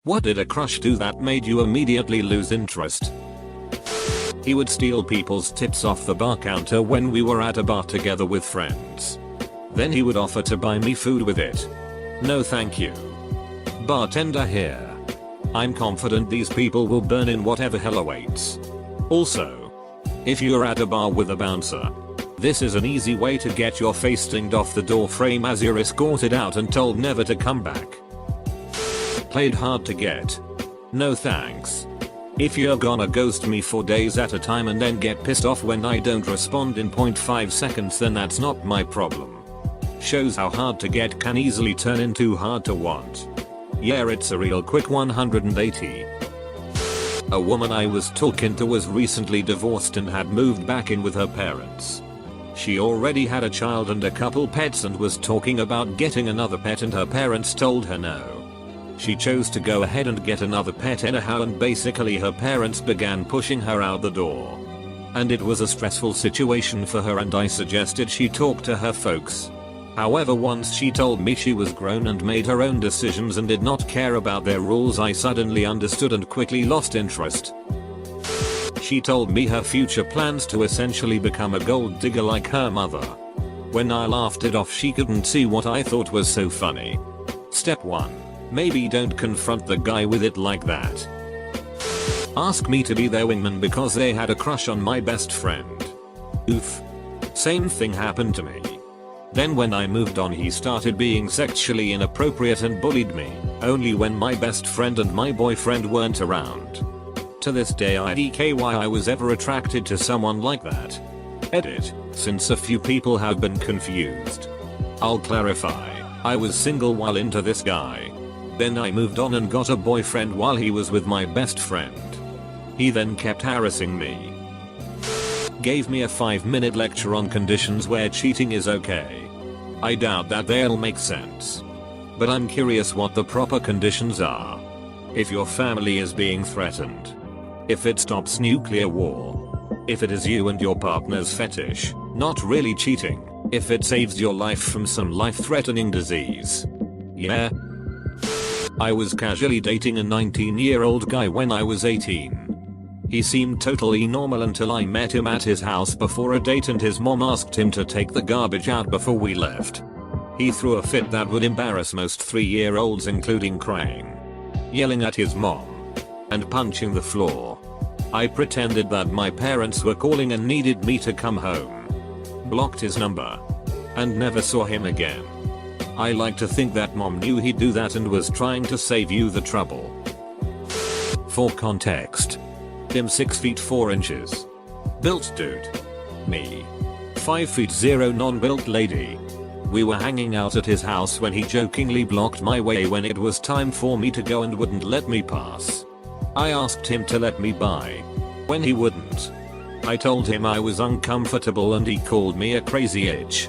What did a crush do that made you immediately lose interest? He would steal people's tips off the bar counter when we were at a bar together with friends. Then he would offer to buy me food with it. No thank you. Bartender here. I'm confident these people will burn in whatever hell awaits. Also, if you're at a bar with a bouncer, this is an easy way to get your face stinged off the door frame as you're escorted out and told never to come back. Played hard to get. No thanks. If you're gonna ghost me for days at a time and then get pissed off when I don't respond in 0.5 seconds, then that's not my problem. Shows how hard to get can easily turn into hard to want. Yeah, it's a real quick 180. A woman I was talking to was recently divorced and had moved back in with her parents. She already had a child and a couple pets and was talking about getting another pet, and her parents told her no. She chose to go ahead and get another pet anyhow, and basically her parents began pushing her out the door. And it was a stressful situation for her, and I suggested she talk to her folks. However, once she told me she was grown and made her own decisions and did not care about their rules, I suddenly understood and quickly lost interest. She told me her future plans to essentially become a gold digger like her mother. When I laughed it off, she couldn't see what I thought was so funny. Step 1. Maybe don't confront the guy with it like that. Ask me to be their wingman because they had a crush on my best friend. Oof. Same thing happened to me. Then when I moved on, he started being sexually inappropriate and bullied me, only when my best friend and my boyfriend weren't around. To this day I don't know why I was ever attracted to someone like that. Edit, since a few people have been confused. I'll clarify, I was single while into this guy. Then I moved on and got a boyfriend while he was with my best friend. He then kept harassing me. Gave me a 5-minute lecture on conditions where cheating is okay. I doubt that they'll make sense. But I'm curious what the proper conditions are. If your family is being threatened. If it stops nuclear war. If it is you and your partner's fetish, not really cheating. If it saves your life from some life-threatening disease. Yeah. I was casually dating a 19-year-old guy when I was 18. He seemed totally normal until I met him at his house before a date, and his mom asked him to take the garbage out before we left. He threw a fit that would embarrass most 3-year-olds, including crying, yelling at his mom, and punching the floor. I pretended that my parents were calling and needed me to come home. Blocked his number. And never saw him again. I like to think that mom knew he'd do that and was trying to save you the trouble. For context. Him 6 feet 4 inches. Built dude. Me. 5 feet 0 non-built lady. We were hanging out at his house when he jokingly blocked my way when it was time for me to go and wouldn't let me pass. I asked him to let me by. When he wouldn't, I told him I was uncomfortable and he called me a crazy itch.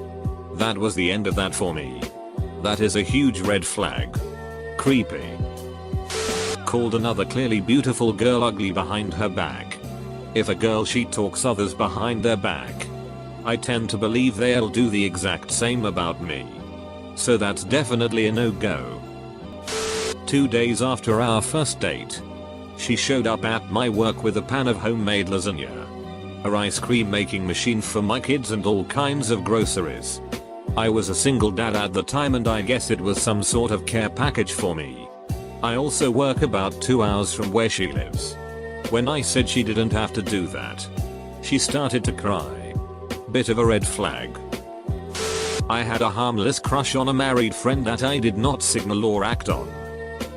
That was the end of that for me. That is a huge red flag. Creepy. Called another clearly beautiful girl ugly behind her back. If a girl she talks others behind their back, I tend to believe they'll do the exact same about me. So that's definitely a no-go. 2 days after our first date, she showed up at my work with a pan of homemade lasagna, a ice cream making machine for my kids, and all kinds of groceries. I was a single dad at the time and I guess it was some sort of care package for me. I also work about 2 hours from where she lives. When I said she didn't have to do that, she started to cry. Bit of a red flag. I had a harmless crush on a married friend that I did not signal or act on.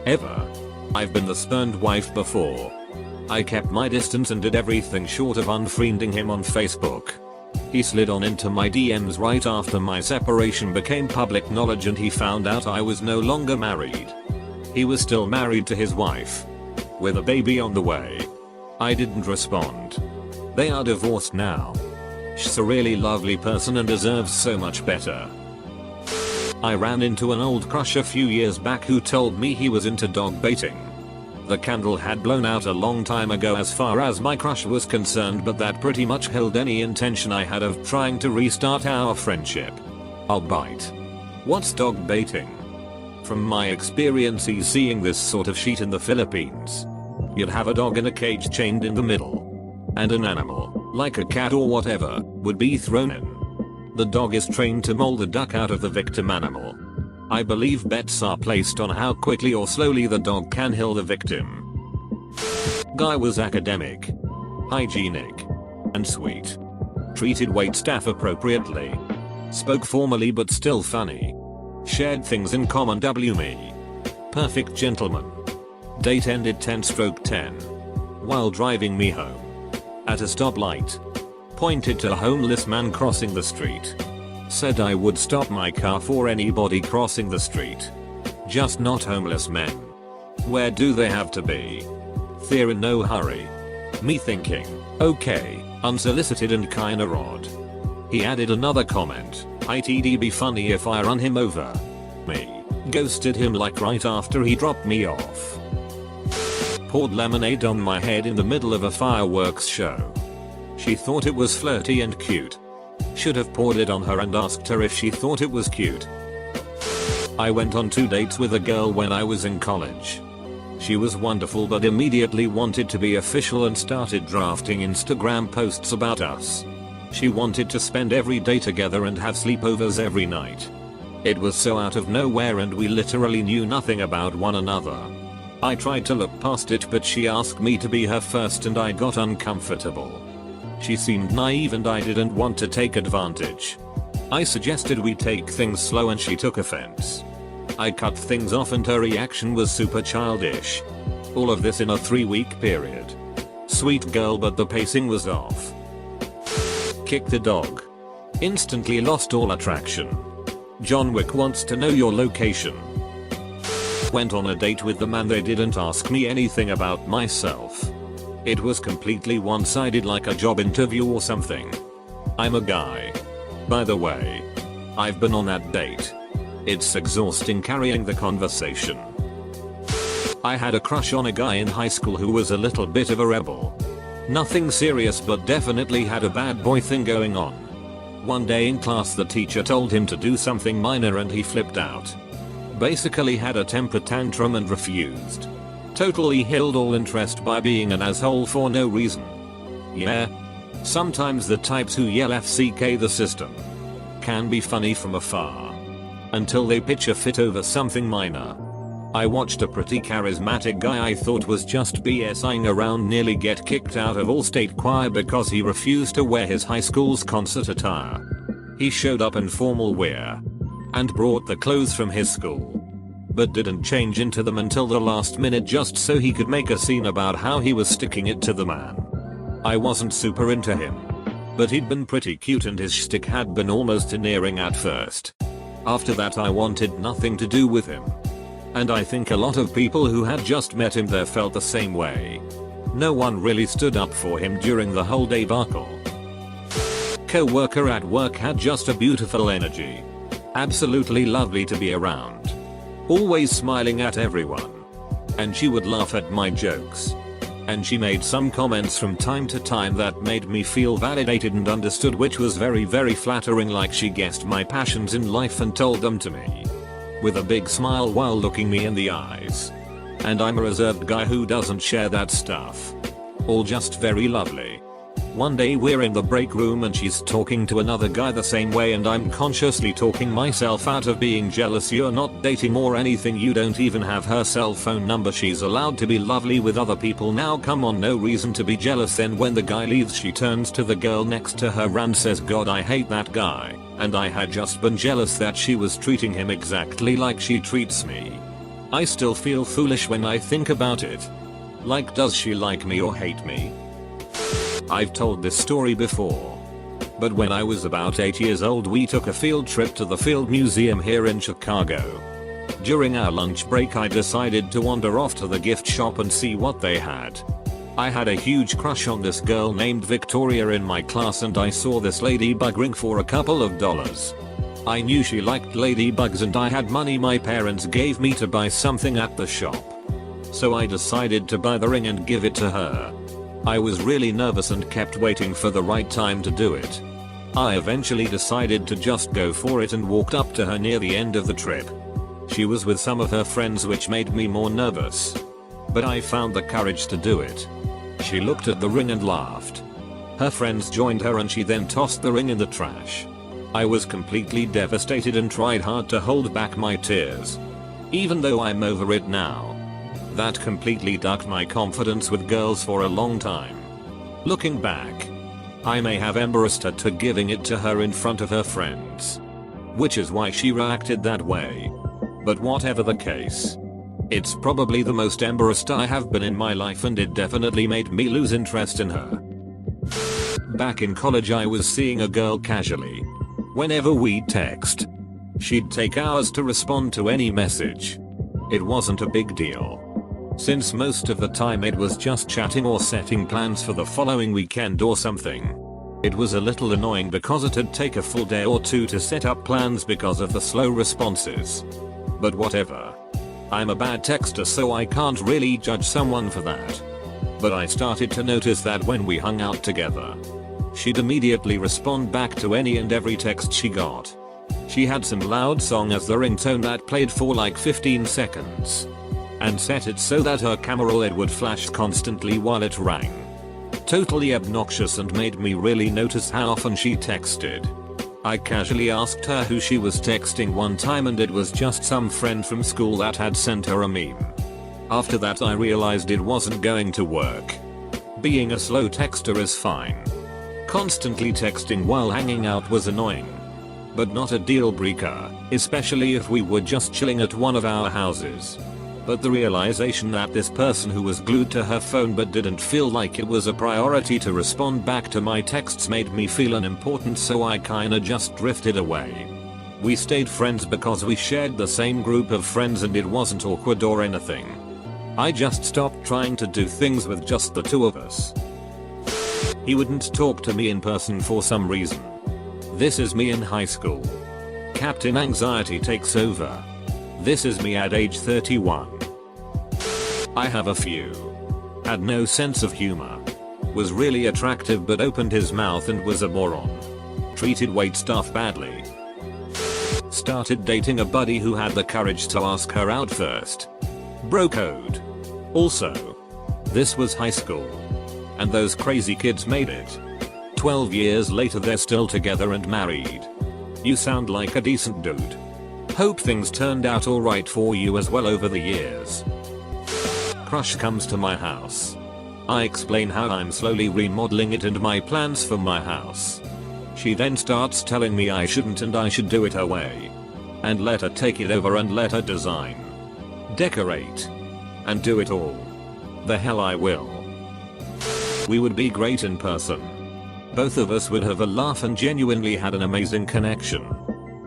Ever. I've been the spurned wife before. I kept my distance and did everything short of unfriending him on Facebook. He slid on into my DMs right after my separation became public knowledge and he found out I was no longer married. He was still married to his wife, with a baby on the way. I didn't respond. They are divorced now. She's a really lovely person and deserves so much better. I ran into an old crush a few years back who told me he was into dog baiting. The candle had blown out a long time ago as far as my crush was concerned, but that pretty much held any intention I had of trying to restart our friendship. I'll bite. What's dog baiting? From my experiences seeing this sort of shit in the Philippines, you'd have a dog in a cage chained in the middle, and an animal, like a cat or whatever, would be thrown in. The dog is trained to maul the duck out of the victim animal. I believe bets are placed on how quickly or slowly the dog can heal the victim. Guy was academic, hygienic, and sweet. Treated waitstaff appropriately. Spoke formally but still funny. Shared things in common. Me. Perfect gentleman. Date ended 10/10. While driving me home. At a stoplight. Pointed to a homeless man crossing the street. Said I would stop my car for anybody crossing the street. Just not homeless men. Where do they have to be? They're in no hurry. Me thinking, okay, unsolicited and kinda odd. He added another comment, it'd be funny if I run him over. Me. Ghosted him like right after he dropped me off. Poured lemonade on my head in the middle of a fireworks show. She thought it was flirty and cute. Should have poured it on her and asked her if she thought it was cute. I went on 2 dates with a girl when I was in college. She was wonderful but immediately wanted to be official and started drafting Instagram posts about us. She wanted to spend every day together and have sleepovers every night. It was so out of nowhere and we literally knew nothing about one another. I tried to look past it but she asked me to be her first and I got uncomfortable. She seemed naive and I didn't want to take advantage. I suggested we take things slow and she took offense. I cut things off and her reaction was super childish. All of this in a 3-week period. Sweet girl but the pacing was off. Kicked the dog. Instantly lost all attraction. John Wick wants to know your location. Went on a date with the man, they didn't ask me anything about myself. It was completely one-sided like a job interview or something. I'm a guy. By the way. I've been on that date. It's exhausting carrying the conversation. I had a crush on a guy in high school who was a little bit of a rebel. Nothing serious but definitely had a bad boy thing going on. One day in class the teacher told him to do something minor and he flipped out. Basically had a temper tantrum and refused. Totally killed all interest by being an asshole for no reason. Yeah. Sometimes the types who yell FCK the system can be funny from afar. Until they pitch a fit over something minor. I watched a pretty charismatic guy I thought was just BSing around nearly get kicked out of all state choir because he refused to wear his high school's concert attire. He showed up in formal wear. And brought the clothes from his school. But didn't change into them until the last minute just so he could make a scene about how he was sticking it to the man. I wasn't super into him. But he'd been pretty cute and his shtick had been almost endearing at first. After that I wanted nothing to do with him. And I think a lot of people who had just met him there felt the same way. No one really stood up for him during the whole debacle. Co-worker at work had just a beautiful energy. Absolutely lovely to be around. Always smiling at everyone. And she would laugh at my jokes. And she made some comments from time to time that made me feel validated and understood, which was very flattering, like she guessed my passions in life and told them to me. With a big smile while looking me in the eyes. And I'm a reserved guy who doesn't share that stuff. All just very lovely. One day we're in the break room and she's talking to another guy the same way and I'm consciously talking myself out of being jealous. You're not dating or anything, you don't even have her cell phone number. She's allowed to be lovely with other people now, come on, no reason to be jealous. Then when the guy leaves she turns to the girl next to her and says, God, I hate that guy. And I had just been jealous that she was treating him exactly like she treats me. I still feel foolish when I think about it. Like, does she like me or hate me? I've told this story before. But when I was about 8 years old we took a field trip to the Field Museum here in Chicago. During our lunch break I decided to wander off to the gift shop and see what they had. I had a huge crush on this girl named Victoria in my class and I saw this ladybug ring for a couple of dollars. I knew she liked ladybugs and I had money my parents gave me to buy something at the shop. So I decided to buy the ring and give it to her. I was really nervous and kept waiting for the right time to do it. I eventually decided to just go for it and walked up to her near the end of the trip. She was with some of her friends, which made me more nervous. But I found the courage to do it. She looked at the ring and laughed. Her friends joined her and she then tossed the ring in the trash. I was completely devastated and tried hard to hold back my tears. Even though I'm over it now. That completely ducked my confidence with girls for a long time. Looking back, I may have embarrassed her to giving it to her in front of her friends. Which is why she reacted that way. But whatever the case, it's probably the most embarrassed I have been in my life, and it definitely made me lose interest in her. Back in college I was seeing a girl casually. Whenever we'd text, she'd take hours to respond to any message. It wasn't a big deal, since most of the time it was just chatting or setting plans for the following weekend or something. It was a little annoying because it'd take a full day or two to set up plans because of the slow responses. But whatever. I'm a bad texter, so I can't really judge someone for that. But I started to notice that when we hung out together, she'd immediately respond back to any and every text she got. She had some loud song as the ringtone that played for like 15 seconds. And set it so that her camera LED would flash constantly while it rang. Totally obnoxious and made me really notice how often she texted. I casually asked her who she was texting one time, and it was just some friend from school that had sent her a meme. After that I realized it wasn't going to work. Being a slow texter is fine. Constantly texting while hanging out was annoying. But not a deal breaker, especially if we were just chilling at one of our houses. But the realization that this person who was glued to her phone but didn't feel like it was a priority to respond back to my texts made me feel unimportant, so I kinda just drifted away. We stayed friends because we shared the same group of friends and it wasn't awkward or anything. I just stopped trying to do things with just the two of us. He wouldn't talk to me in person for some reason. This is me in high school. Captain Anxiety takes over. This is me at age 31. I have a few. Had no sense of humor. Was really attractive but opened his mouth and was a moron. Treated waitstaff badly. Started dating a buddy who had the courage to ask her out first. Bro code. Also, this was high school. And those crazy kids made it. 12 years later they're still together and married. You sound like a decent dude. Hope things turned out alright for you as well over the years. Crush comes to my house. I explain how I'm slowly remodeling it and my plans for my house. She then starts telling me I shouldn't and I should do it her way. And let her take it over and let her design, decorate, and do it all. The hell I will. We would be great in person. Both of us would have a laugh and genuinely had an amazing connection.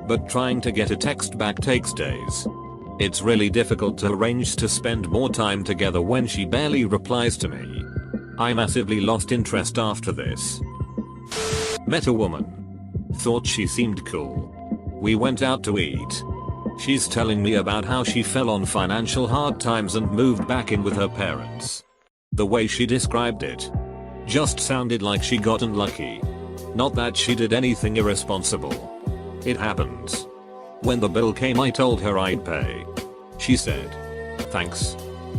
But trying to get a text back takes days. It's really difficult to arrange to spend more time together when she barely replies to me. I massively lost interest after this. Met a woman. Thought she seemed cool. We went out to eat. She's telling me about how she fell on financial hard times and moved back in with her parents. The way she described it just sounded like she got unlucky. Not that she did anything irresponsible. It happens. When the bill came I told her I'd pay. She said, "Thanks.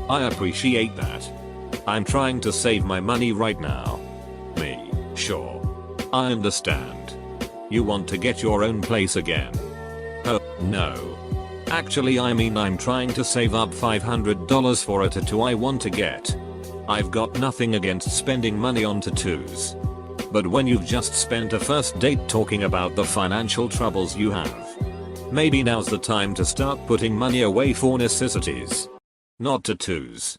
I appreciate that. I'm trying to save my money right now." Me, sure. I understand. You want to get your own place again? Oh, no. Actually I mean I'm trying to save up $500 for a tattoo I want to get. I've got nothing against spending money on tattoos. But when you've just spent a first date talking about the financial troubles you have, maybe now's the time to start putting money away for necessities. Not tattoos.